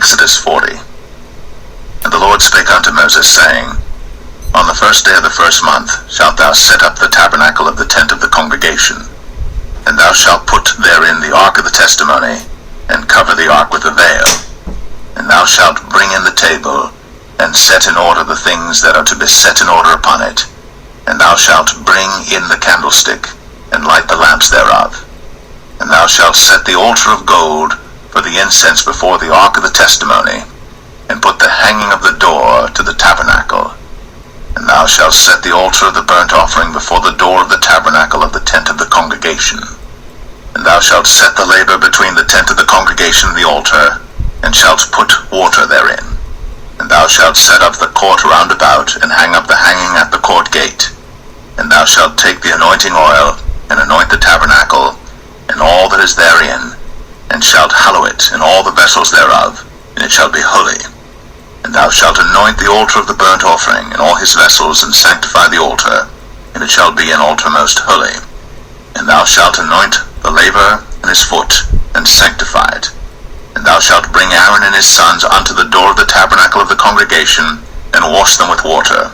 Exodus 40. And the Lord spake unto Moses, saying, On the first day of the first month shalt thou set up the tabernacle of the tent of the congregation, and thou shalt put therein the ark of the testimony, and cover the ark with a veil. And thou shalt bring in the table, and set in order the things that are to be set in order upon it. And thou shalt bring in the candlestick, and light the lamps thereof. And thou shalt set the altar of gold for the incense before the ark of the testimony, and put the hanging of the door to the tabernacle. And thou shalt set the altar of the burnt offering before the door of the tabernacle of the tent of the congregation. And thou shalt set the laver between the tent of the congregation and the altar, and shalt put water therein. And thou shalt set up the court round about, and hang up the hanging at the court gate. And thou shalt take the anointing oil, and anoint the tabernacle, and all that is therein, and shalt hallow it, and all the vessels thereof, and it shall be holy. And thou shalt anoint the altar of the burnt offering, and all his vessels, and sanctify the altar, and it shall be an altar most holy. And thou shalt anoint the laver and his foot, and sanctify it. And thou shalt bring Aaron and his sons unto the door of the tabernacle of the congregation, and wash them with water.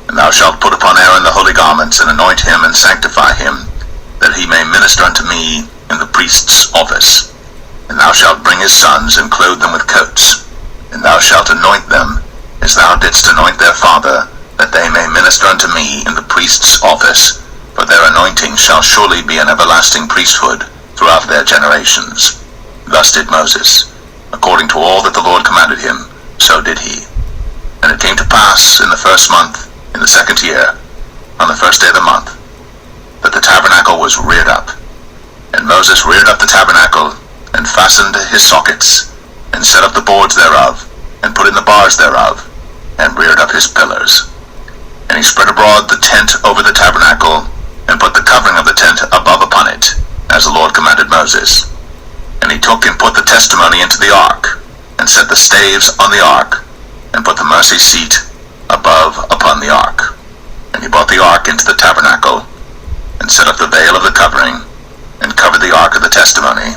And thou shalt put upon Aaron the holy garments, and anoint him, and sanctify him, that he may minister unto me in the priest's office. And thou shalt bring his sons, and clothe them with coats. And thou shalt anoint them, as thou didst anoint their father, that they may minister unto me in the priest's office, for their anointing shall surely be an everlasting priesthood throughout their generations. Thus did Moses. According to all that the Lord commanded him, so did he. And it came to pass in the first month, in the second year, on the first day of the month, that the tabernacle was reared up. And Moses reared up the tabernacle, and fastened his sockets, and set up the boards thereof, and put in the bars thereof, and reared up his pillars. And he spread abroad the tent over the tabernacle, and put the covering of the tent above upon it, as the Lord commanded Moses. And he took and put the testimony into the ark, and set the staves on the ark, and put the mercy seat above upon the ark. And he brought the ark into the tabernacle, and set up the veil of the covering, and covered the ark of the testimony,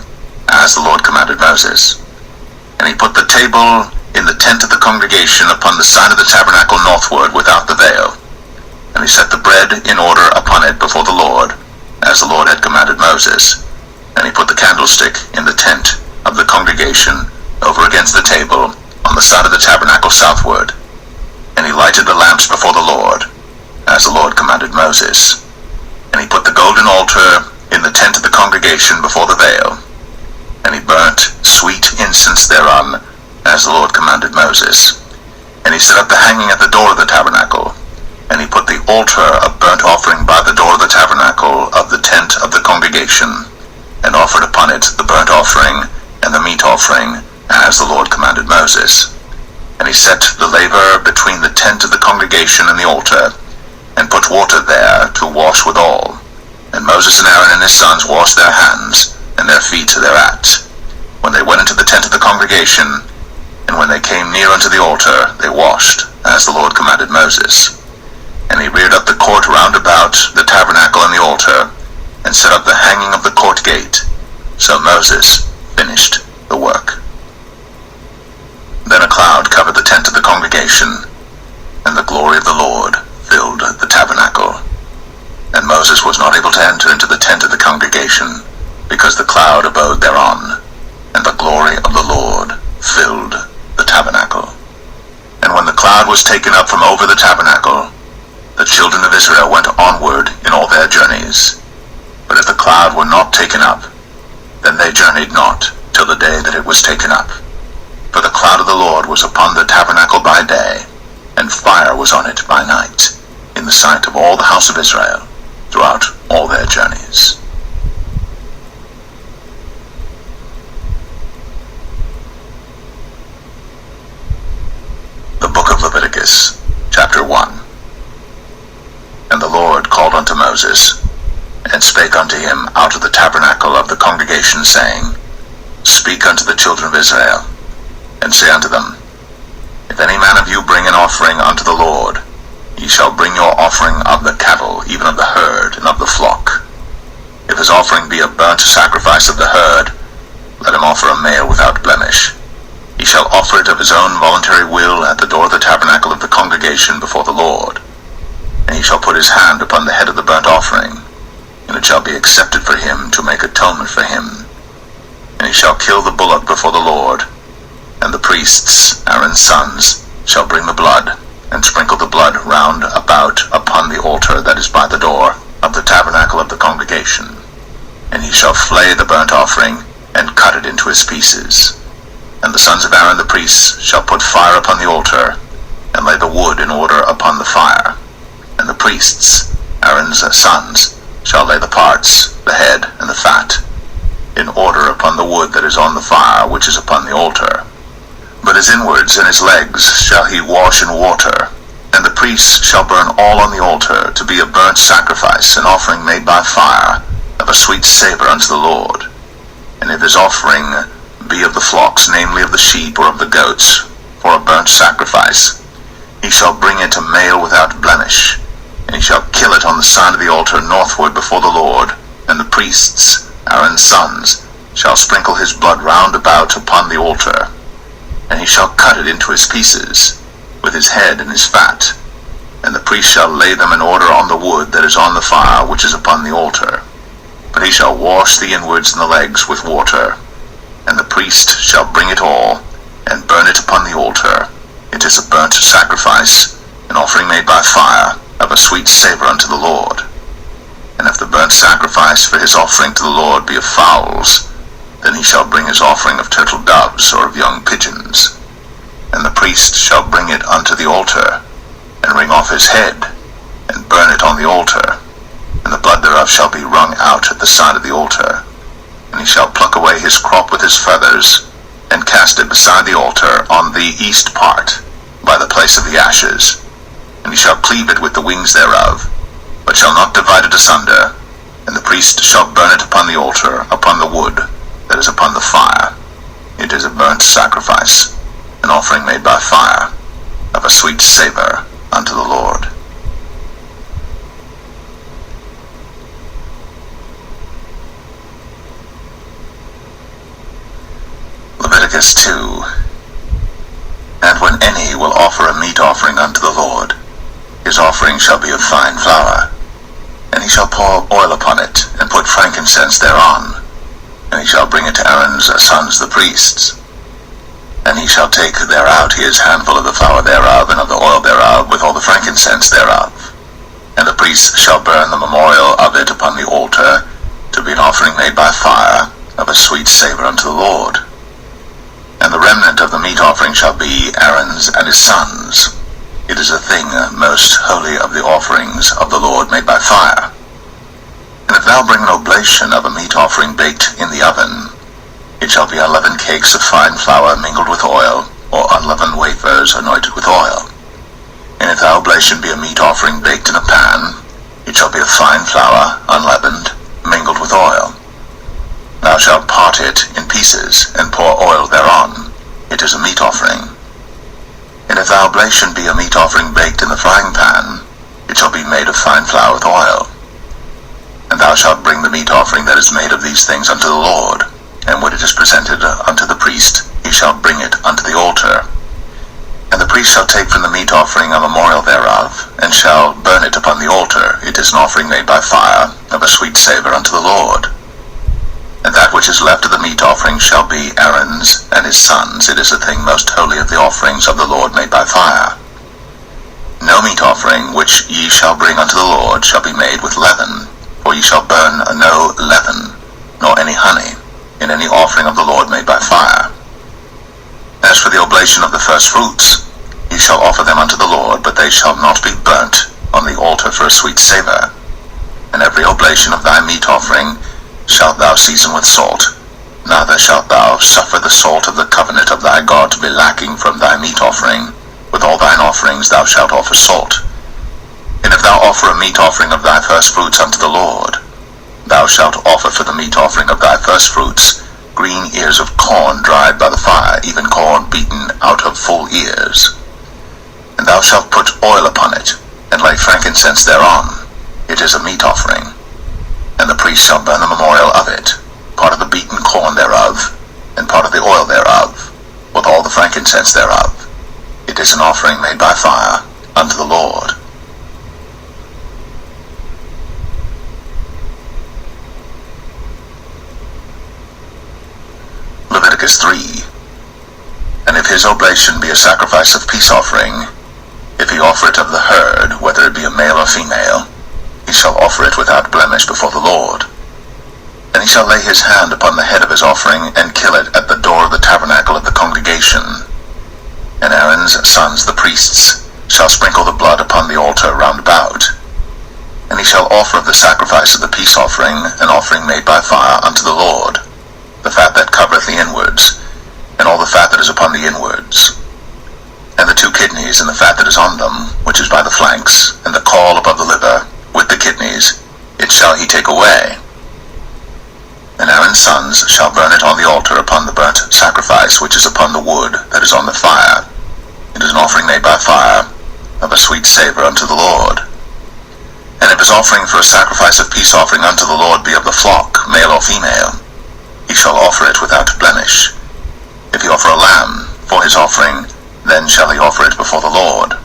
as the Lord commanded Moses. And he put the table in the tent of the congregation upon the side of the tabernacle northward without the veil. And he set the bread in order upon it before the Lord, as the Lord had commanded Moses. And he put the candlestick in the tent of the congregation over against the table on the side of the tabernacle southward. And he lighted the lamps before the Lord, as the Lord commanded Moses. And he put the golden altar in the tent of the congregation before the veil. And he burnt sweet incense thereon, as the Lord commanded Moses. And he set up the hanging at the door of the tabernacle. And he put the altar of burnt offering by the door of the tabernacle of the tent of the congregation, and offered upon it the burnt offering and the meat offering, as the Lord commanded Moses. And he set the laver between the tent of the congregation and the altar, and put water there to wash withal. And Moses and Aaron and his sons washed their hands, and their feet thereat, when they went into the tent of the congregation, and when they came near unto the altar, they washed, as the Lord commanded Moses. And he reared up the court round about the tabernacle and the altar, and set up the hanging of the court gate. So Moses finished the work. Then a cloud covered the tent of the congregation, and the glory of the Lord filled the tabernacle. And Moses was not able to enter into the tent of the congregation, because the cloud abode thereon, and the glory of the Lord filled the tabernacle. And when the cloud was taken up from over the tabernacle, the children of Israel went onward in all their journeys. But if the cloud were not taken up, then they journeyed not till the day that it was taken up. For the cloud of the Lord was upon the tabernacle by day, and fire was on it by night, in the sight of all the house of Israel, throughout all their journeys. The book of Leviticus, chapter 1. And the Lord called unto Moses, and spake unto him out of the tabernacle of the congregation, saying, Speak unto the children of Israel, and say unto them, If any man of you bring an offering unto the Lord, ye shall bring your offering of the cattle, even of the herd, and of the flock. If his offering be a burnt sacrifice of the herd, let him offer a male without blemish. He shall offer it of his own voluntary will at the door of the tabernacle of the congregation before the Lord. And he shall put his hand upon the head of the burnt offering, and it shall be accepted for him to make atonement for him. And he shall kill the bullock before the Lord, and the priests, Aaron's sons, shall bring the blood, and sprinkle the blood round about upon the altar that is by the door of the tabernacle of the congregation. And he shall flay the burnt offering, and cut it into his pieces. And the sons of Aaron the priests shall put fire upon the altar, and lay the wood in order upon the fire. And the priests, Aaron's sons, shall lay the parts, the head, and the fat, in order upon the wood that is on the fire which is upon the altar. But his inwards and his legs shall he wash in water, and the priests shall burn all on the altar to be a burnt sacrifice, an offering made by fire, of a sweet savour unto the Lord. And if his offering be of the flocks, namely of the sheep or of the goats, for a burnt sacrifice, he shall bring it a male without blemish, and he shall kill it on the side of the altar northward before the Lord, and the priests, Aaron's sons, shall sprinkle his blood round about upon the altar. And he shall cut it into his pieces, with his head and his fat, and the priest shall lay them in order on the wood that is on the fire which is upon the altar. But he shall wash the inwards and the legs with water, and the priest shall bring it all, and burn it upon the altar. It is a burnt sacrifice, an offering made by fire, of a sweet savour unto the Lord. And if the burnt sacrifice for his offering to the Lord be of fowls, then he shall bring his offering of turtle doves or of young pigeons. And the priest shall bring it unto the altar, and wring off his head, and burn it on the altar. And the blood thereof shall be wrung out at the side of the altar. And he shall pluck away his crop with his feathers, and cast it beside the altar on the east part, by the place of the ashes. And he shall cleave it with the wings thereof, but shall not divide it asunder. And the priest shall burn it upon the altar, upon the wood that is upon the fire. It is a burnt sacrifice, an offering made by fire, of a sweet savour unto the Lord. Leviticus 2. And when any will offer a meat offering unto the Lord, his offering shall be of fine flour, and he shall pour oil upon it, and put frankincense thereon, and he shall bring it to Aaron's sons the priests. And he shall take thereout his handful of the flour thereof, and of the oil thereof, with all the frankincense thereof. And the priest shall burn the memorial of it upon the altar, to be an offering made by fire, of a sweet savour unto the Lord. And the remnant of the meat offering shall be Aaron's and his sons. It is a thing most holy of the offerings of the Lord made by fire. And if thou bring an oblation of a meat offering baked in the oven, it shall be unleavened cakes of fine flour mingled with oil, or unleavened wafers anointed with oil. And if the oblation be a meat offering baked in a pan, it shall be of fine flour, unleavened, mingled with oil. Thou shalt part it in pieces, and pour oil thereon. It is a meat offering. And if the oblation be a meat offering baked in the frying pan, it shall be made of fine flour with oil. And thou shalt bring the meat offering that is made of these things unto the Lord, and when it is presented unto the priest, he shall bring it unto the altar. And the priest shall take from the meat offering a memorial thereof, and shall burn it upon the altar. It is an offering made by fire, of a sweet savour unto the Lord. And that which is left of the meat offering shall be Aaron's and his sons. It is a thing most holy of the offerings of the Lord made by fire. No meat offering which ye shall bring unto the Lord shall be made with leaven, for ye shall burn no leaven, nor any honey, in any offering of the Lord made by fire. As for the oblation of the first fruits, ye shall offer them unto the Lord, but they shall not be burnt on the altar for a sweet savour. And every oblation of thy meat offering shalt thou season with salt. Neither shalt thou suffer the salt of the covenant of thy God to be lacking from thy meat offering. With all thine offerings thou shalt offer salt. And if thou offer a meat offering of thy first fruits unto the Lord, thou shalt offer for the meat offering of thy first fruits green ears of corn dried by the fire, even corn beaten out of full ears. And thou shalt put oil upon it, and lay frankincense thereon. It is a meat offering. And the priest shall burn the memorial of it, part of the beaten corn thereof, and part of the oil thereof, with all the frankincense thereof. It is an offering made by fire unto the Lord. Leviticus 3. And if his oblation be a sacrifice of peace offering, if he offer it of the herd, whether it be a male or female, he shall offer it without blemish before the Lord. And he shall lay his hand upon the head of his offering, and kill it at the door of the tabernacle of the congregation. And Aaron's sons, the priests, shall sprinkle the blood upon the altar round about. And he shall offer of the sacrifice of the peace offering an offering made by fire unto the Lord, the fat that covereth the inwards, and all the fat that is upon the inwards, and the 2 kidneys, and the fat that is on them, which is by the flanks, and the caul above the liver, with the kidneys, it shall he take away. And Aaron's sons shall burn it on the altar upon the burnt sacrifice which is upon the wood that is on the fire. It is an offering made by fire, of a sweet savour unto the Lord. And if his offering for a sacrifice of peace offering unto the Lord be of the flock, male or female, he shall offer it without blemish. If he offer a lamb for his offering, then shall he offer it before the Lord.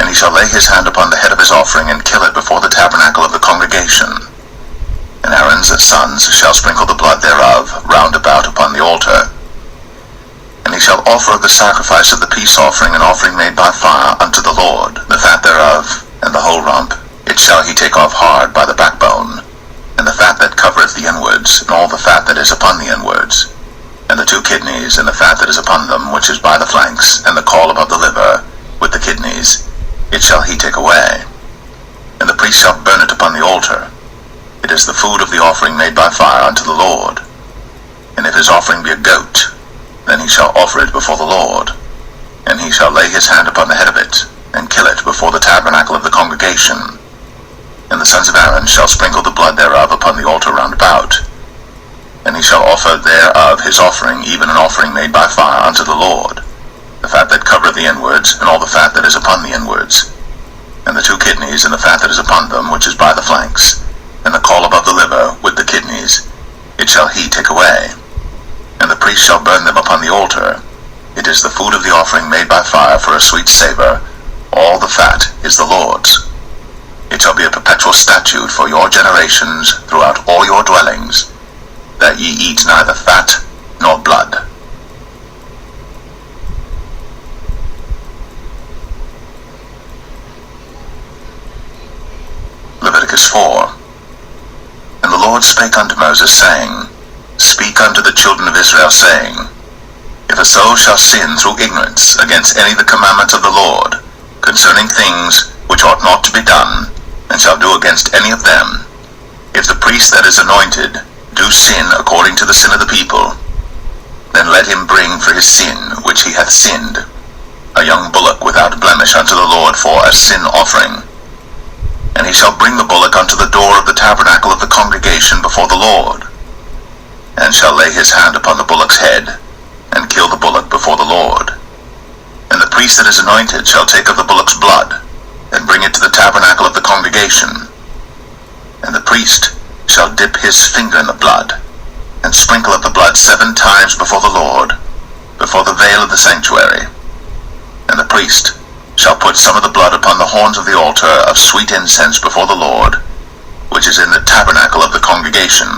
And he shall lay his hand upon the head of his offering, and kill it before the tabernacle of the congregation. And Aaron's sons shall sprinkle the blood thereof round about upon the altar. And he shall offer of the sacrifice of the peace offering an offering made by fire unto the Lord, the fat thereof, and the whole rump, it shall he take off hard by the backbone, and the fat that covereth the inwards, and all the fat that is upon the inwards, and the 2 kidneys, and the fat that is upon them, which is by the flanks, and the caul above the liver, with the kidneys, it shall he take away. And the priest shall burn it upon the altar. It is the food of the offering made by fire unto the Lord. And if his offering be a goat, then he shall offer it before the Lord. And he shall lay his hand upon the head of it, and kill it before the tabernacle of the congregation. And the sons of Aaron shall sprinkle the blood thereof upon the altar round about. And he shall offer thereof his offering, even an offering made by fire unto the Lord, the fat that covereth the inwards, and all the fat that is upon the inwards, and the 2 kidneys, and the fat that is upon them, which is by the flanks, and the caul above the liver, with the kidneys, it shall he take away. And the priest shall burn them upon the altar. It is the food of the offering made by fire for a sweet savour. All the fat is the Lord's. It shall be a perpetual statute for your generations throughout all your dwellings, that ye eat neither fat nor blood. Leviticus 4. And the Lord spake unto Moses, saying, Speak unto the children of Israel, saying, If a soul shall sin through ignorance against any of the commandments of the Lord, concerning things which ought not to be done, and shall do against any of them, if the priest that is anointed do sin according to the sin of the people, then let him bring for his sin which he hath sinned a young bullock without blemish unto the Lord for a sin offering. And he shall bring the bullock unto the door of the tabernacle of the congregation before the Lord, and shall lay his hand upon the bullock's head, and kill the bullock before the Lord. And the priest that is anointed shall take of the bullock's blood, and bring it to the tabernacle of the congregation. And the priest shall dip his finger in the blood, and sprinkle of the blood 7 times before the Lord, before the veil of the sanctuary. And the priest shall put some of the blood upon the horns of the altar of sweet incense before the Lord, which is in the tabernacle of the congregation,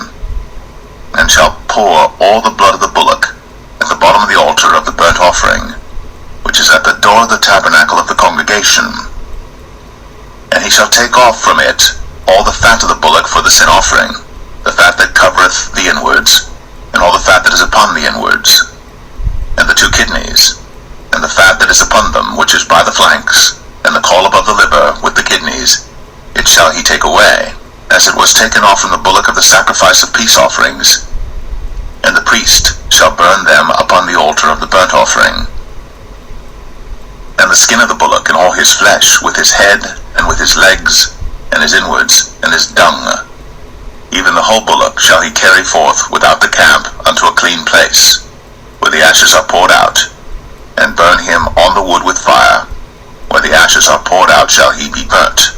and shall pour all the blood of the bullock at the bottom of the altar of the burnt offering, which is at the door of the tabernacle of the congregation. And he shall take off from it all the fat of the bullock for the sin offering, the fat that covereth the inwards, and all the fat that is upon the inwards, and the 2 kidneys, and the fat that is upon them, which is by the flanks, and the caul above the liver, with the kidneys, it shall he take away, as it was taken off from the bullock of the sacrifice of peace offerings. And the priest shall burn them upon the altar of the burnt offering. And the skin of the bullock and all his flesh, with his head, and with his legs, and his inwards, and his dung, even the whole bullock shall he carry forth without the camp unto a clean place, where the ashes are poured out, and burn him on the wood with fire. Where the ashes are poured out shall he be burnt.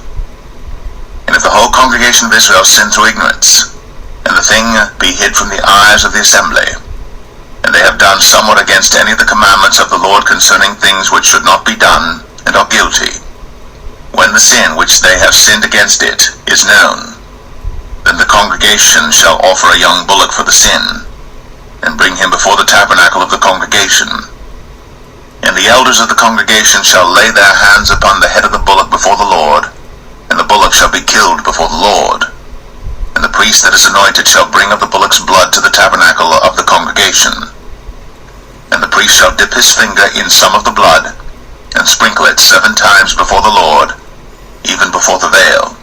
And if the whole congregation of Israel sin through ignorance, and the thing be hid from the eyes of the assembly, and they have done somewhat against any of the commandments of the Lord concerning things which should not be done, and are guilty, when the sin which they have sinned against it is known, then the congregation shall offer a young bullock for the sin, and bring him before the tabernacle of the congregation. And the elders of the congregation shall lay their hands upon the head of the bullock before the Lord, and the bullock shall be killed before the Lord. And the priest that is anointed shall bring of the bullock's blood to the tabernacle of the congregation. And the priest shall dip his finger in some of the blood, and sprinkle it 7 times before the Lord, even before the veil.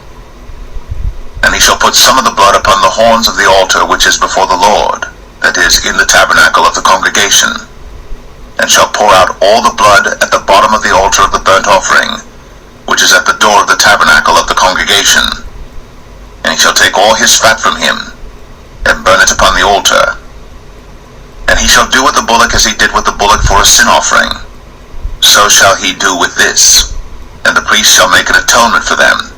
And he shall put some of the blood upon the horns of the altar which is before the Lord, that is, in the tabernacle of the congregation, and shall pour out all the blood at the bottom of the altar of the burnt offering, which is at the door of the tabernacle of the congregation. And he shall take all his fat from him, and burn it upon the altar. And he shall do with the bullock as he did with the bullock for a sin offering. So shall he do with this. And the priest shall make an atonement for them,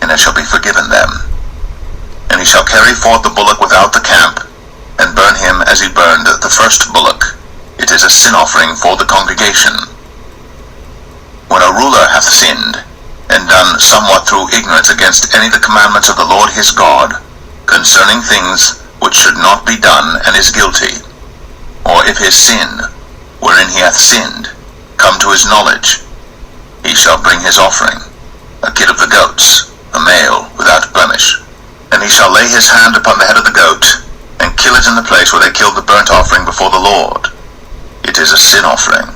and it shall be forgiven them. And he shall carry forth the bullock without the camp, and burn him as he burned the first bullock. It is a sin offering for the congregation. When a ruler hath sinned, and done somewhat through ignorance against any of the commandments of the Lord his God, concerning things which should not be done, and is guilty, or if his sin, wherein he hath sinned, come to his knowledge, he shall bring his offering, a kid of the goats, a male, without blemish. And he shall lay his hand upon the head of the goat, and kill it in the place where they killed the burnt offering before the Lord. It is a sin offering.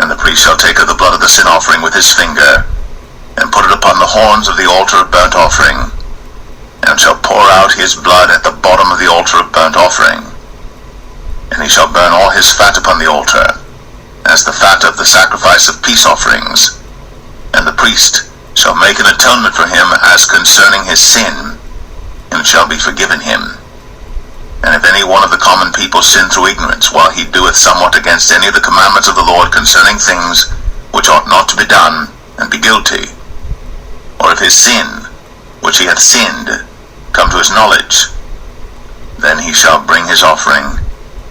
And the priest shall take of the blood of the sin offering with his finger, and put it upon the horns of the altar of burnt offering, and shall pour out his blood at the bottom of the altar of burnt offering. And he shall burn all his fat upon the altar, as the fat of the sacrifice of peace offerings. And the priest shall make an atonement for him as concerning his sin, and it shall be forgiven him. And if any one of the common people sin through ignorance, while he doeth somewhat against any of the commandments of the Lord concerning things which ought not to be done, and be guilty, or if his sin, which he hath sinned, come to his knowledge, then he shall bring his offering,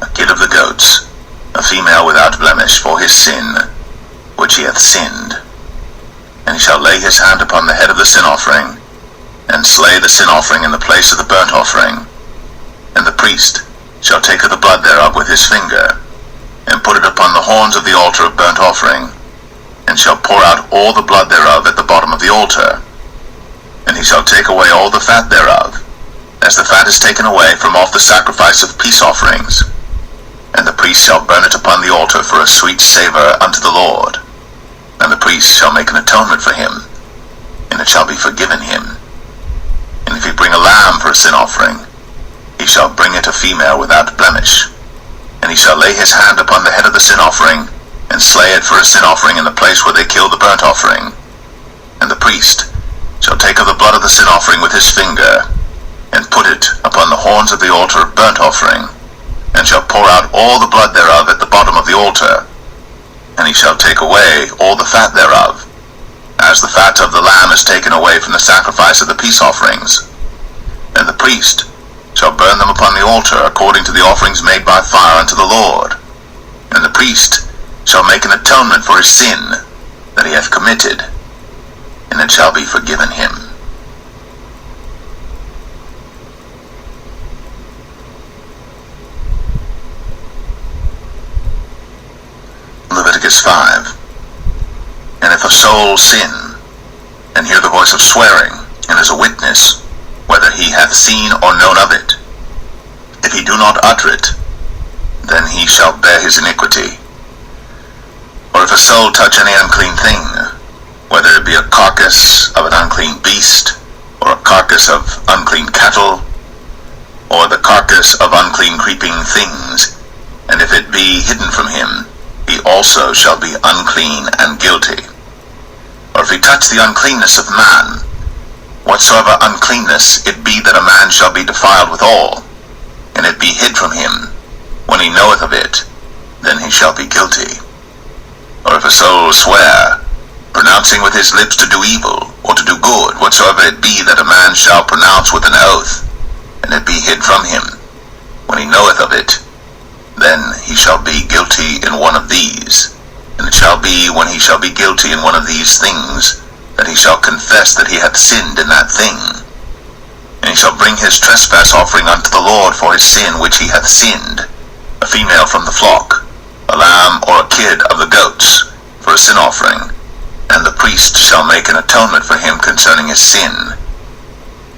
a kid of the goats, a female without blemish, for his sin, which he hath sinned. And he shall lay his hand upon the head of the sin offering, and slay the sin offering in the place of the burnt offering. And the priest shall take of the blood thereof with his finger, and put it upon the horns of the altar of burnt offering, and shall pour out all the blood thereof at the bottom of the altar. And he shall take away all the fat thereof, as the fat is taken away from off the sacrifice of peace offerings. And the priest shall burn it upon the altar for a sweet savour unto the Lord. And the priest shall make an atonement for him, and it shall be forgiven him. And if he bring a lamb for a sin offering, he shall bring it a female without blemish. And he shall lay his hand upon the head of the sin offering, and slay it for a sin offering in the place where they kill the burnt offering. And the priest shall take of the blood of the sin offering with his finger, and put it upon the horns of the altar of burnt offering, and shall pour out all the blood thereof at the bottom of the altar. And he shall take away all the fat thereof, as the fat of the lamb is taken away from the sacrifice of the peace offerings. And the priest shall burn them upon the altar according to the offerings made by fire unto the Lord. And the priest shall make an atonement for his sin that he hath committed, and it shall be forgiven him. Leviticus 5. And if a soul sin, and hear the voice of swearing, and is a witness, whether he hath seen or known of it, if he do not utter it, then he shall bear his iniquity. Or if a soul touch any unclean thing, whether it be a carcass of an unclean beast, or a carcass of unclean cattle, or the carcass of unclean creeping things, and if it be hidden from him, he also shall be unclean and guilty. Or if he touch the uncleanness of man, whatsoever uncleanness it be that a man shall be defiled withal, and it be hid from him, when he knoweth of it, then he shall be guilty. Or if a soul swear, pronouncing with his lips to do evil, or to do good, whatsoever it be that a man shall pronounce with an oath, and it be hid from him, when he knoweth of it, then he shall be guilty in one of these. And it shall be, when he shall be guilty in one of these things, that he shall confess that he hath sinned in that thing. And he shall bring his trespass offering unto the Lord for his sin which he hath sinned, a female from the flock, a lamb or a kid of the goats, for a sin offering. And the priest shall make an atonement for him concerning his sin.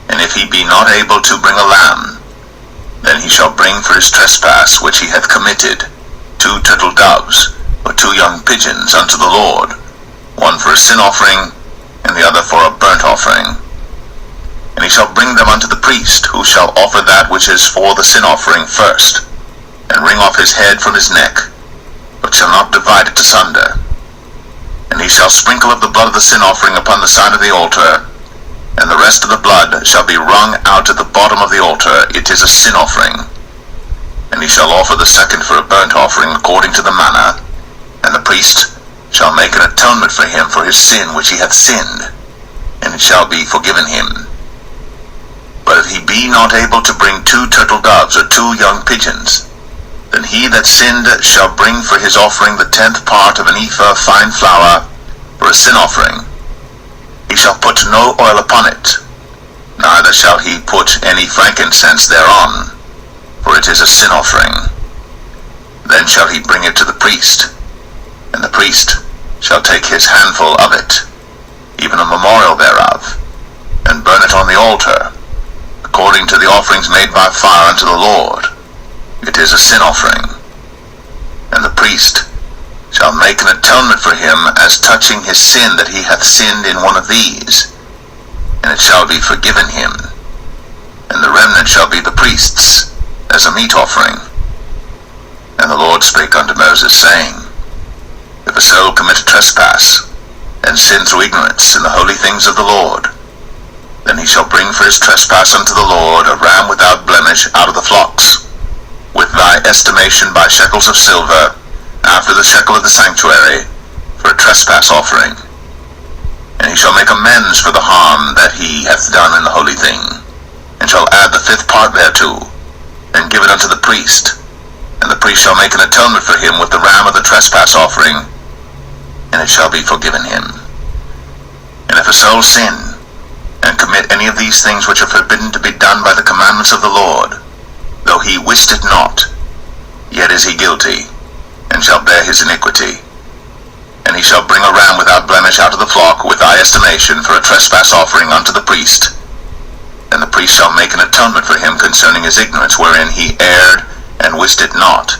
And if he be not able to bring a lamb, then he shall bring for his trespass which he hath committed 2 turtle doves, or 2 young pigeons unto the Lord, one for a sin offering, and the other for a burnt offering. And he shall bring them unto the priest, who shall offer that which is for the sin offering first, and wring off his head from his neck, but shall not divide it asunder. And he shall sprinkle of the blood of the sin offering upon the side of the altar, and the rest of the blood shall be wrung out at the bottom of the altar. It is a sin offering. And he shall offer the second for a burnt offering according to the manner, and the priest shall make an atonement for him for his sin which he hath sinned, and it shall be forgiven him. But if he be not able to bring 2 turtle doves or 2 young pigeons, then he that sinned shall bring for his offering the 10th part of an ephah of fine flour for a sin offering. He shall put no oil upon it, neither shall he put any frankincense thereon, for it is a sin offering. Then shall he bring it to the priest, and the priest shall take his handful of it, even a memorial thereof, and burn it on the altar, according to the offerings made by fire unto the Lord. It is a sin offering. And the priest shall make an atonement for him as touching his sin that he hath sinned in one of these, and it shall be forgiven him. And the remnant shall be the priest's, as a meat offering. And the Lord spake unto Moses, saying, If a soul commit a trespass, and sin through ignorance in the holy things of the Lord, then he shall bring for his trespass unto the Lord a ram without blemish out of the flocks, with thy estimation by shekels of silver, after the shekel of the sanctuary, for a trespass offering. And he shall make amends for the harm that he hath done in the holy thing, and shall add the 5th part thereto, and give it unto the priest. And the priest shall make an atonement for him with the ram of the trespass offering, and it shall be forgiven him. And if a soul sin, and commit any of these things which are forbidden to be done by the commandments of the Lord, though he wist it not, yet is he guilty, and shall bear his iniquity. And he shall bring a ram without blemish out of the flock with thy estimation for a trespass offering unto the priest. And the priest shall make an atonement for him concerning his ignorance wherein he erred and wist it not,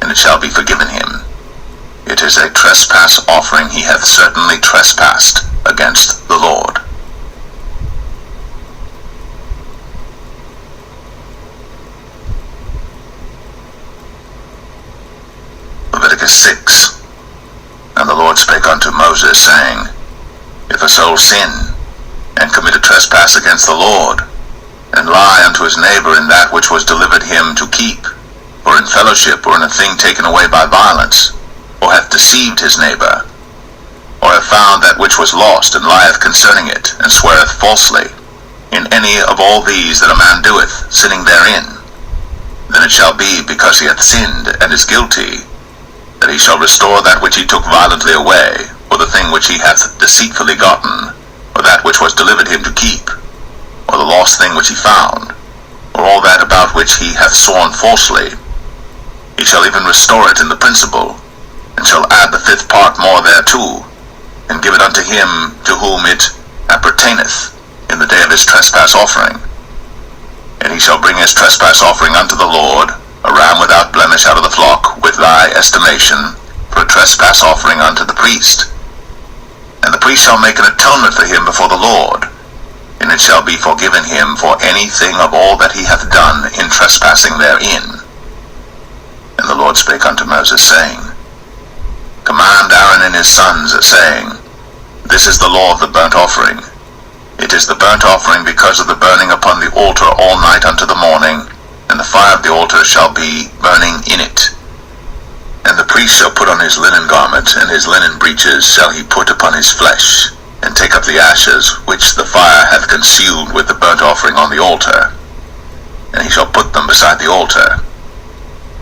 and it shall be forgiven him. It is a trespass offering. He hath certainly trespassed against the Lord. Leviticus 6. And the Lord spake unto Moses, saying, If a soul sin, and commit a trespass against the Lord, and lie unto his neighbor in that which was delivered him to keep, or in fellowship, or in a thing taken away by violence, or hath deceived his neighbor, or hath found that which was lost, and lieth concerning it, and sweareth falsely, in any of all these that a man doeth, sinning therein, then it shall be, because he hath sinned, and is guilty, that he shall restore that which he took violently away, or the thing which he hath deceitfully gotten, or that which was delivered him to keep, or the lost thing which he found, or all that about which he hath sworn falsely. He shall even restore it in the principal, and shall add the 5th part more thereto, and give it unto him to whom it appertaineth in the day of his trespass offering. And he shall bring his trespass offering unto the Lord, a ram without blemish out of the flock, with thy estimation, for a trespass offering unto the priest. And the priest shall make an atonement for him before the Lord, and it shall be forgiven him for anything of all that he hath done in trespassing therein. And the Lord spake unto Moses, saying, Command Aaron and his sons, saying, This is the law of the burnt offering. It is the burnt offering because of the burning upon the altar all night unto the morning, and the fire of the altar shall be burning in it. And the priest shall put on his linen garment, and his linen breeches shall he put upon his flesh, and take up the ashes which the fire hath consumed with the burnt offering on the altar, and he shall put them beside the altar.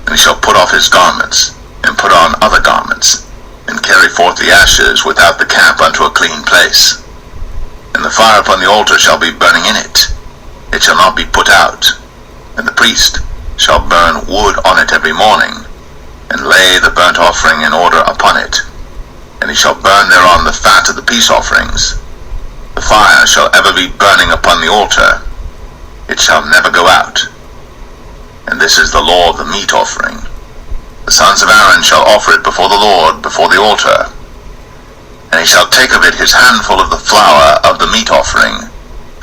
And he off his garments, and put on other garments, and carry forth the ashes without the camp unto a clean place. And the fire upon the altar shall be burning in it. It shall not be put out. And the priest shall burn wood on it every morning, and lay the burnt offering in order upon it. And he shall burn thereon the fat of the peace offerings. The fire shall ever be burning upon the altar. It shall never go out. And this is the law of the meat offering. The sons of Aaron shall offer it before the Lord, before the altar. And he shall take of it his handful of the flour of the meat offering,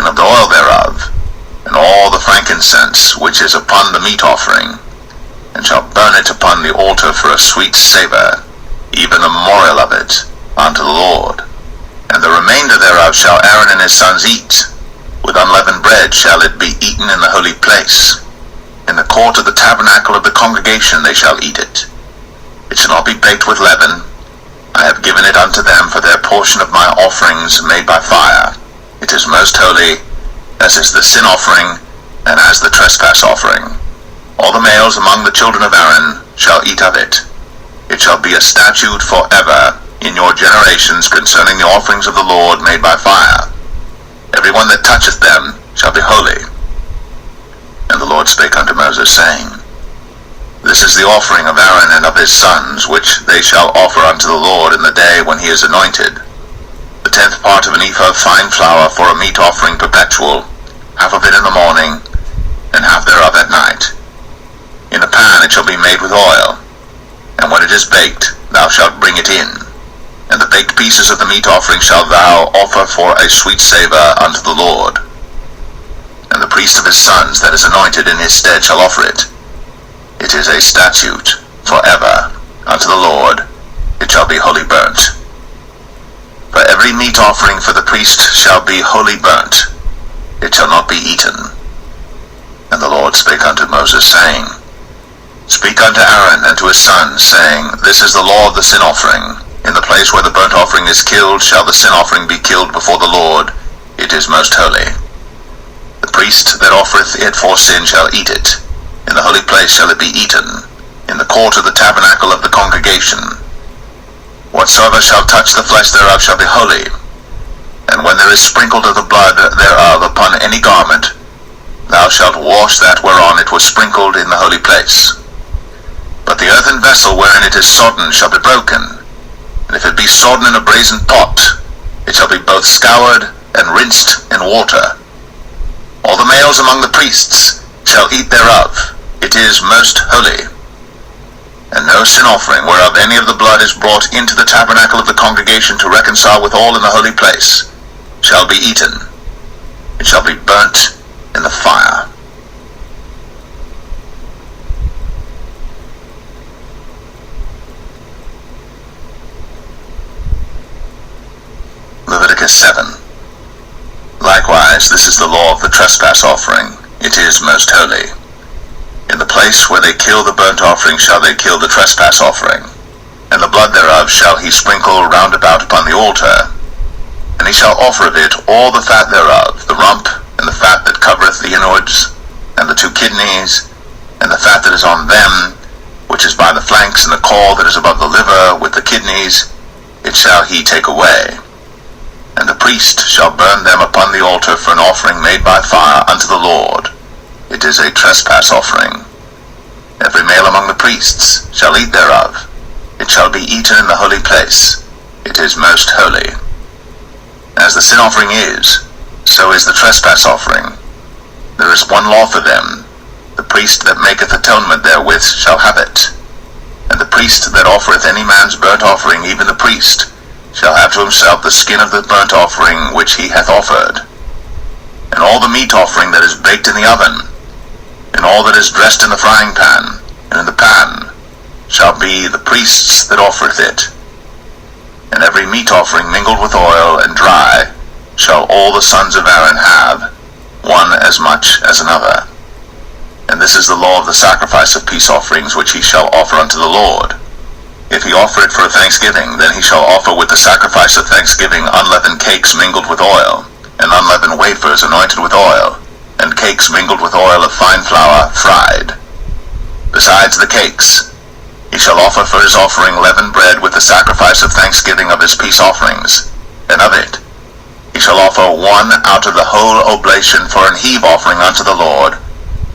and of the oil thereof, and all the frankincense which is upon the meat offering, and shall burn it upon the altar for a sweet savour, even the memorial of it, unto the Lord. And the remainder thereof shall Aaron and his sons eat. With unleavened bread shall it be eaten in the holy place. In the court of the tabernacle of the congregation they shall eat it. It shall not be baked with leaven. I have given it unto them for their portion of my offerings made by fire. It is most holy, as is the sin offering, and as the trespass offering. All the males among the children of Aaron shall eat of it. It shall be a statute forever in your generations concerning the offerings of the Lord made by fire. Every one that toucheth them shall be holy. And the Lord spake unto Moses, saying, This is the offering of Aaron and of his sons, which they shall offer unto the Lord in the day when he is anointed. The 10th part of an ephah of fine flour for a meat offering perpetual, half of it in the morning, and half thereof at night. In a pan it shall be made with oil, and when it is baked, thou shalt bring it in. And the baked pieces of the meat offering shalt thou offer for a sweet savour unto the Lord. And the priest of his sons that is anointed in his stead shall offer it. It is a statute forever unto the Lord. It shall be wholly burnt. For every meat offering for the priest shall be wholly burnt. It shall not be eaten. And the Lord spake unto Moses, saying, Speak unto Aaron and to his sons, saying, This is the law of the sin offering. In the place where the burnt offering is killed shall the sin offering be killed before the Lord. It is most holy. The priest that offereth it for sin shall eat it. In the holy place shall it be eaten, in the court of the tabernacle of the congregation. Whatsoever shall touch the flesh thereof shall be holy. And when there is sprinkled of the blood thereof upon any garment, thou shalt wash that whereon it was sprinkled in the holy place. But the earthen vessel wherein it is sodden shall be broken. And if it be sodden in a brazen pot, it shall be both scoured and rinsed in water. All the males among the priests shall eat thereof. It is most holy. And no sin offering whereof any of the blood is brought into the tabernacle of the congregation to reconcile with all in the holy place shall be eaten. It shall be burnt in the fire. Leviticus 7. Likewise, this is the law of the trespass offering. It is most holy. In the place where they kill the burnt offering shall they kill the trespass offering, and the blood thereof shall he sprinkle round about upon the altar. And he shall offer of it all the fat thereof, the rump, and the fat that covereth the inwards, and the 2 kidneys, and the fat that is on them, which is by the flanks, and the caul that is above the liver, with the kidneys, it shall he take away. And the priest shall burn them upon the altar for an offering made by fire unto the Lord. It is a trespass offering. Every male among the priests shall eat thereof. It shall be eaten in the holy place. It is most holy. As the sin offering is, so is the trespass offering. There is one law for them. The priest that maketh atonement therewith shall have it. And the priest that offereth any man's burnt offering, even the priest, shall have to himself the skin of the burnt offering which he hath offered. And all the meat offering that is baked in the oven, and all that is dressed in the frying pan, and in the pan, shall be the priest's that offereth it. And every meat offering mingled with oil and dry shall all the sons of Aaron have, one as much as another. And this is the law of the sacrifice of peace offerings which he shall offer unto the Lord. If he offer it for a thanksgiving, then he shall offer with the sacrifice of thanksgiving unleavened cakes mingled with oil, and unleavened wafers anointed with oil, and cakes mingled with oil of fine flour fried. Besides the cakes, He shall offer for his offering leavened bread with the sacrifice of thanksgiving of his peace offerings, and of it he shall offer one out of the whole oblation for an heave offering unto the Lord,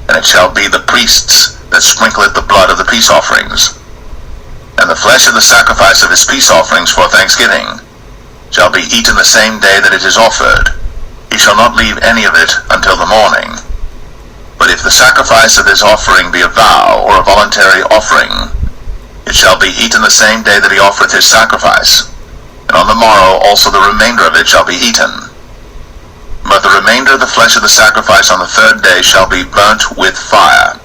and it shall be the priests that sprinkleth the blood of the peace offerings. And the flesh of the sacrifice of his peace offerings for thanksgiving shall be eaten the same day that it is offered. He shall not leave any of it until the morning. But if the sacrifice of his offering be a vow or a voluntary offering, it shall be eaten the same day that he offereth his sacrifice, and on the morrow also the remainder of it shall be eaten. But the remainder of the flesh of the sacrifice on the third day shall be burnt with fire.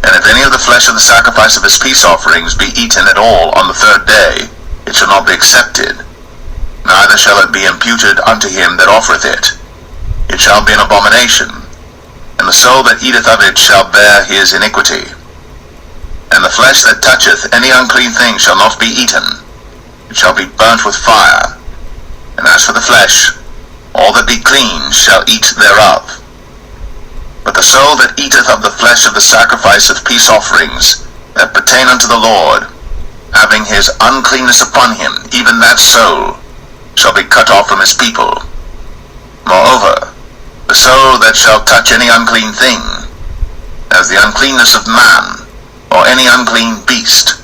And if any of the flesh of the sacrifice of his peace offerings be eaten at all on the third day, it shall not be accepted, neither shall it be imputed unto him that offereth it. It shall be an abomination, and the soul that eateth of it shall bear his iniquity. And the flesh that toucheth any unclean thing shall not be eaten, it shall be burnt with fire. And as for the flesh, all that be clean shall eat thereof. But the soul that eateth of the flesh of the sacrifice of peace offerings that pertain unto the Lord, having his uncleanness upon him, even that soul shall be cut off from his people. Moreover, the soul that shall touch any unclean thing, as the uncleanness of man, or any unclean beast,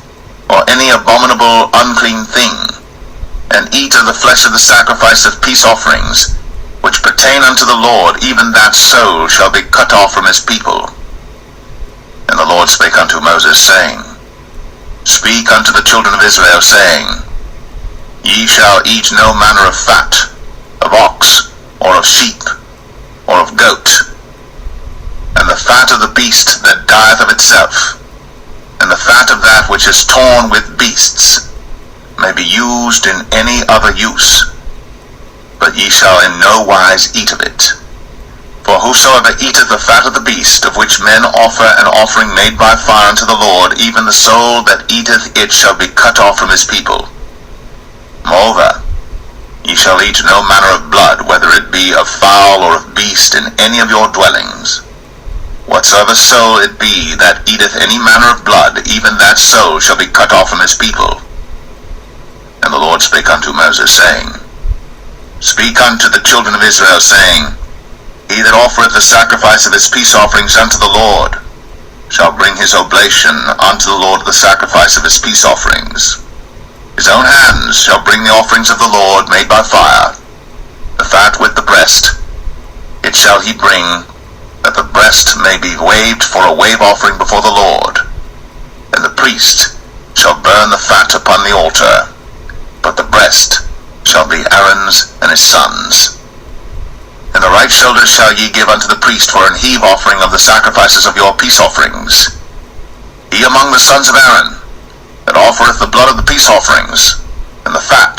or any abominable unclean thing, and eat of the flesh of the sacrifice of peace offerings, which pertain unto the Lord, even that soul shall be cut off from his people. And the Lord spake unto Moses, saying, Speak unto the children of Israel, saying, Ye shall eat no manner of fat, of ox, or of sheep, or of goat, and the fat of the beast that dieth of itself, and the fat of that which is torn with beasts, may be used in any other use, but ye shall in no wise eat of it. For whosoever eateth the fat of the beast, of which men offer an offering made by fire unto the Lord, even the soul that eateth it shall be cut off from his people. Moreover, ye shall eat no manner of blood, whether it be of fowl or of beast, in any of your dwellings. Whatsoever soul it be that eateth any manner of blood, even that soul shall be cut off from his people. And the Lord spake unto Moses, saying, Speak unto the children of Israel, saying, He that offereth the sacrifice of his peace offerings unto the Lord shall bring his oblation unto the Lord the sacrifice of his peace offerings. His own hands shall bring the offerings of the Lord made by fire, the fat with the breast. It shall he bring, that the breast may be waved for a wave offering before the Lord. And the priest shall burn the fat upon the altar, but the breast shall be Aaron's and his sons. And the right shoulder shall ye give unto the priest for an heave offering of the sacrifices of your peace offerings. He among the sons of Aaron that offereth the blood of the peace offerings, and the fat,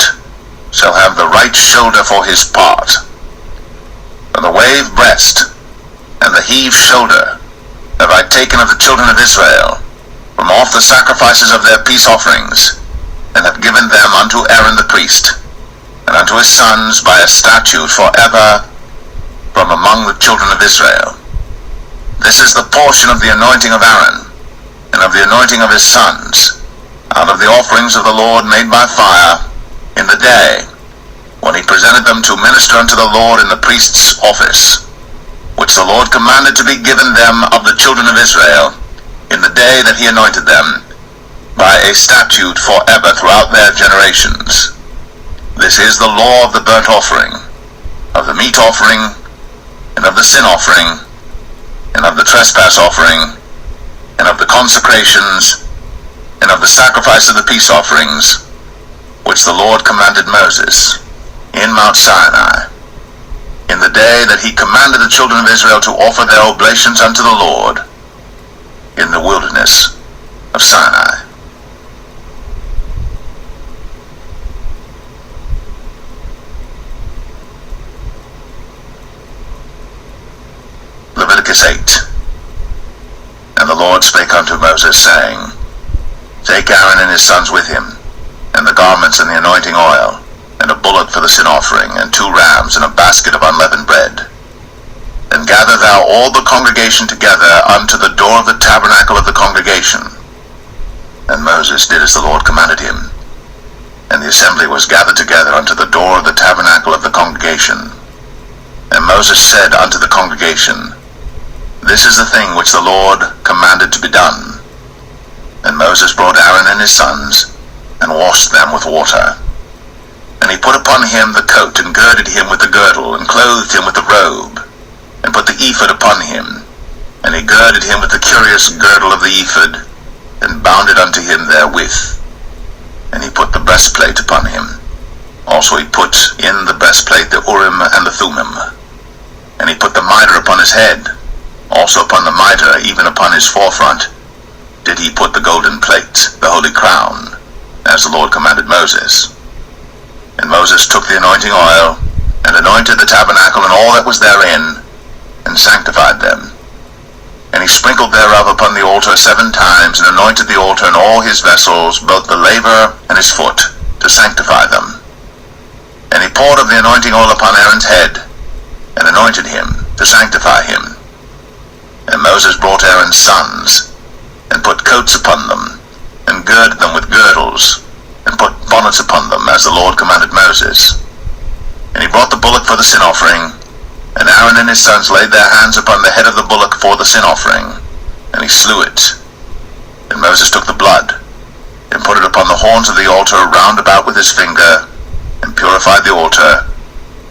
shall have the right shoulder for his part. And the wave breast and the heave shoulder have I taken of the children of Israel from off the sacrifices of their peace offerings, and have given them unto Aaron the priest, and unto his sons by a statute forever from among the children of Israel. This is the portion of the anointing of Aaron, and of the anointing of his sons, out of the offerings of the Lord made by fire, in the day when he presented them to minister unto the Lord in the priest's office, which the Lord commanded to be given them of the children of Israel, in the day that he anointed them, by a statute forever throughout their generations. This is the law of the burnt offering, of the meat offering, and of the sin offering, and of the trespass offering, and of the consecrations, and of the sacrifice of the peace offerings, which the Lord commanded Moses in Mount Sinai, in the day that he commanded the children of Israel to offer their oblations unto the Lord in the wilderness of Sinai. Leviticus 8. And the Lord spake unto Moses, saying, Take Aaron and his sons with him, and the garments and the anointing oil, and a bullock for the sin offering, and 2 rams, and a basket of unleavened bread. And gather thou all the congregation together unto the door of the tabernacle of the congregation. And Moses did as the Lord commanded him. And the assembly was gathered together unto the door of the tabernacle of the congregation. And Moses said unto the congregation, This is the thing which the Lord commanded to be done. And Moses brought Aaron and his sons, and washed them with water. And he put upon him the coat, and girded him with the girdle, and clothed him with the robe, and put the ephod upon him. And he girded him with the curious girdle of the ephod, and bound it unto him therewith. And he put the breastplate upon him. Also he put in the breastplate the Urim and the Thummim. And he put the mitre upon his head. Also upon the mitre, even upon his forefront, did he put the golden plate, the holy crown, as the Lord commanded Moses. And Moses took the anointing oil, and anointed the tabernacle and all that was therein, and sanctified them. And he sprinkled thereof upon the altar 7 times, and anointed the altar and all his vessels, both the laver and his foot, to sanctify them. And he poured of the anointing oil upon Aaron's head, and anointed him, to sanctify him. And Moses brought Aaron's sons, and put coats upon them, and girded them with girdles, and put bonnets upon them, as the Lord commanded Moses. And he brought the bullock for the sin offering, and Aaron and his sons laid their hands upon the head of the bullock for the sin offering, and he slew it. And Moses took the blood, and put it upon the horns of the altar round about with his finger, and purified the altar,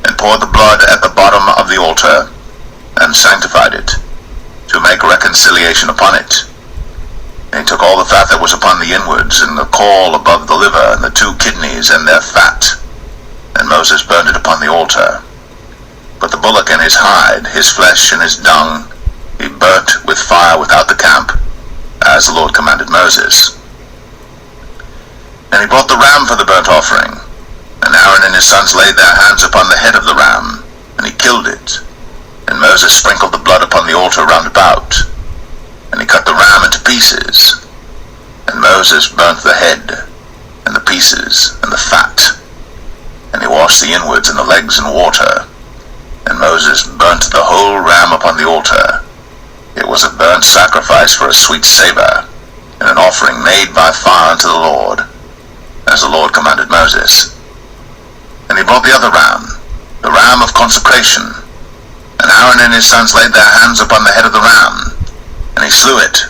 and poured the blood at the bottom of the altar, and sanctified it, to make reconciliation upon it. And he took all the fat that was upon the inwards, and the caul above the liver, and the 2 kidneys and their fat, and Moses burned it upon the altar. But the bullock and his hide, his flesh and his dung, he burnt with fire without the camp, as the Lord commanded Moses. And he brought the ram for the burnt offering, and Aaron and his sons laid their hands upon the head of the ram, and he killed it. And Moses sprinkled the blood upon the altar round about, and he cut the ram into pieces. And Moses burnt the head, and the pieces, and the fat, and he washed the inwards and the legs in water. And Moses burnt the whole ram upon the altar. It was a burnt sacrifice for a sweet savour, and an offering made by fire unto the Lord, as the Lord commanded Moses. And he brought the other ram, the ram of consecration. And Aaron and his sons laid their hands upon the head of the ram, and he slew it.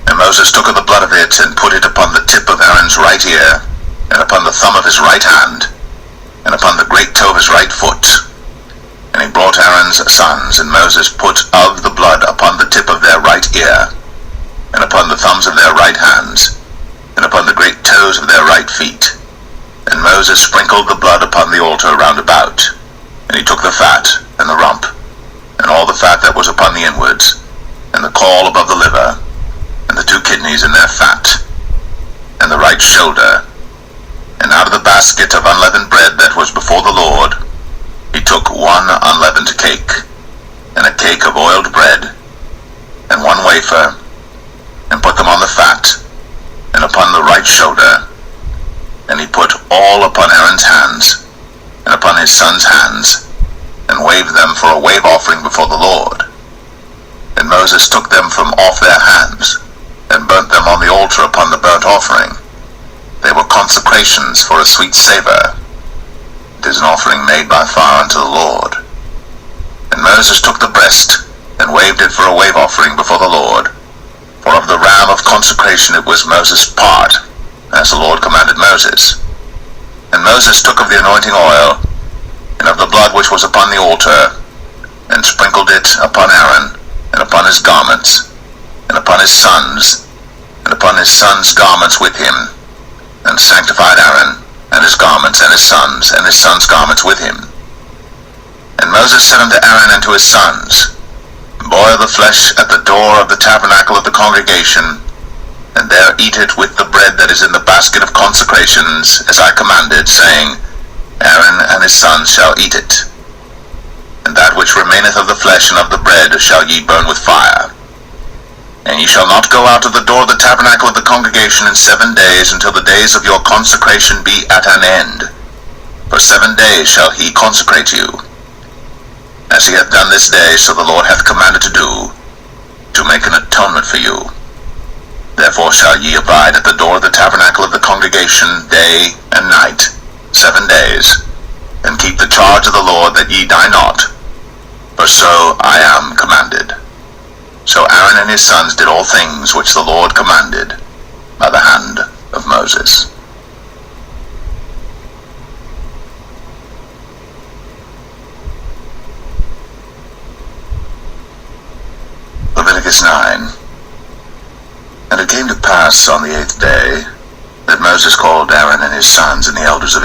And Moses took of the blood of it, and put it upon the tip of Aaron's right ear, and upon the thumb of his right hand, and upon the great toe of his right foot. And he brought Aaron's sons, and Moses put of the blood upon the tip of their right ear, and upon the thumbs of their right hands, and upon the great toes of their right feet. And Moses sprinkled the blood upon the altar round about. And he took the fat, and the rump, and all the fat that was upon the inwards, and the caul above the liver, and the 2 kidneys and their fat, and the right shoulder. And out of the basket of unleavened bread that was before the Lord, he took 1 unleavened cake, and a cake of oiled bread, and 1 wafer, and put them on the fat, and upon the right shoulder. And he put all upon Aaron's hands, and upon his sons' hands, and waved them for a wave offering before the Lord. And Moses took them from off their hands, and burnt them on the altar upon the burnt offering. They were consecrations for a sweet savour. It is an offering made by fire unto the Lord. And Moses took the breast, and waved it for a wave offering before the Lord. For of the ram of consecration it was Moses' part, as the Lord commanded Moses. And Moses took of the anointing oil, and of the blood which was upon the altar, and sprinkled it upon Aaron, and upon his garments, and upon his sons, and upon his sons' garments with him, and sanctified Aaron, and his garments, and his sons' garments with him. And Moses said unto Aaron and to his sons, Boil the flesh at the door of the tabernacle of the congregation, and there eat it with the bread that is in the basket of consecrations, as I commanded, saying, Aaron and his sons shall eat it. And that which remaineth of the flesh and of the bread shall ye burn with fire. And ye shall not go out of the door of the tabernacle of the congregation in 7 days, until the days of your consecration be at an end. For 7 days shall he consecrate you, as he hath done this day, so the Lord hath commanded to do, to make an atonement for you. Therefore shall ye abide at the door of the tabernacle of the congregation day and night, 7 days, and keep the charge of the Lord, that ye die not, for so I am commanded. So Aaron and his sons did all things which the Lord commanded by the hand of Moses. Leviticus 9. And it came to pass on the 8th day that Moses called Aaron and his sons and the elders of